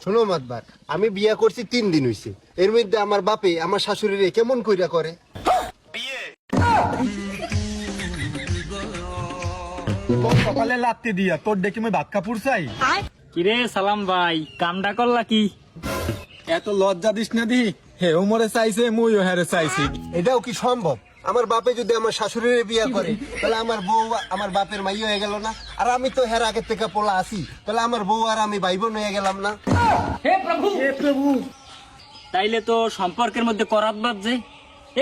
শোনো মাতবার, আমি বিয়া করছি 3 দিন হইছে, এর মধ্যে আমার বাপে আমার শাশুড়িরে কেমন কইরা করে। তোর সকালে লাত্তি দিয়া তোর দেখি মই ভাত কাপুর চাই। কিরে সালাম ভাই, কামডা করলা কি? এত লজ্জা দিস না দি, হে উমরে চাইছে মুইও হেরে চাইছি। এটাও কি সম্ভব? আমার বাপে যদি আমার শাশুড়িরে বিয়া করে তাহলে আমার বউ আমার বাপের মাই হয়ে গেল না? আর আমি তো হের আগের থেকে পোলা আছি, তাহলে আমার বউ আর আমি ভাই বোন হয়ে গেলাম না? হে প্রভু, তাইলে তো সম্পর্কের মধ্যে করাত বাজছে।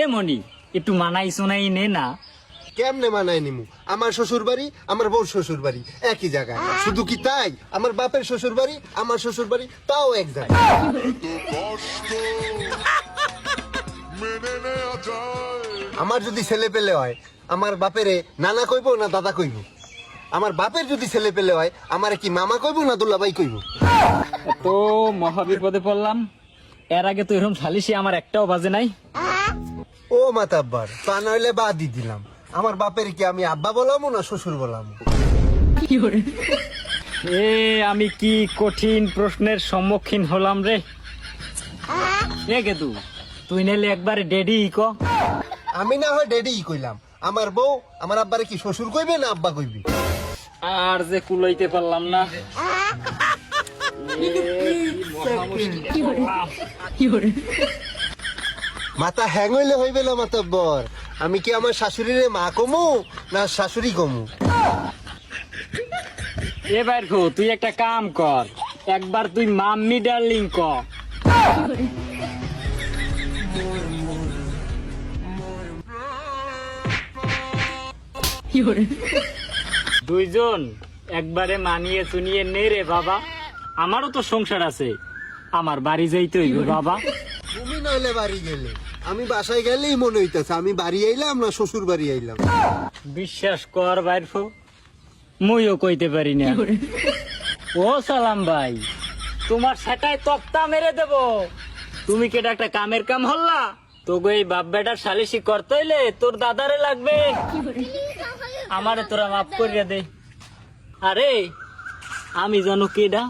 এ মনি, একটু মানাই শোনাই নে না। কেমনে মানায় নিমু? আমার শ্বশুর বাড়ি আমার বউর শ্বশুর বাড়ি একই জায়গায়, শুধু কি তাই? আমার বাপের শ্বশুর বাড়ি আমার শ্বশুর বাড়ি তাও এক জায়গায়। আমার যদি ছেলে পেলে হয় আমার বাপেরে নানা কইবো না দাদা কইবো? আমার বাপের যদি ছেলে পেলে হয় আমার কি মামা কইবো না দুলাভাই কইবো? তো মহাবিপদে পড়লাম। এর আগে তো এরকম সালিশি আমার একটাও বাজে নাই। ও মাতাব্বার, তা নইলে বাদই দিলাম। আমার বাপের কি আমি আব্বা বলামো না শ্বশুর বলামো? এ আমি কি কঠিন প্রশ্নের সম্মুখীন হলাম রে। এ গেদু, তুই নেলে একবারে ডেডি ক। আমি না হয় ডেডিই কইলাম, আমার বউ আমার আব্বারে কি শ্বশুর কইবে না আব্বা কইবি? আর যে কুলাইতে পারলাম না। মাথা হ্যাং হইলে হইবে না মাতাব্বর। আমি কি আমার শাশুড়িরে মা কমু না শাশুড়ি কমু? এবার খো, তুই একটা কাম কর, একবার তুই মাম্মি ডার্লিং ক। দুইজন একবারে মানিয়ে চুনিয়ে নে রে বাবা। আমারও তো সংসার আছে, আমার বাড়ি যাইতে হইবে বাবা। তুমি নইলে বাড়ি গেলে, আমি বাসায় গেলেই মনে হইতেছে আমি বাড়ি আইলাম না শ্বশুর বাড়ি আইলাম। বিশ্বাস কর বাইরফো, মুইও কইতে পারি না। ও সালাম ভাই, তোমার সেটাই তক্তা মেরে দেব। তুমি কেটা একটা কামের কাম হল্লা, তোকে এই বাপ বেটার সালিশি করতে হইলে তোর দাদারে লাগবে। আমারে তোরা মাফ করিয়া দে। আরে আমি জানো কেডা?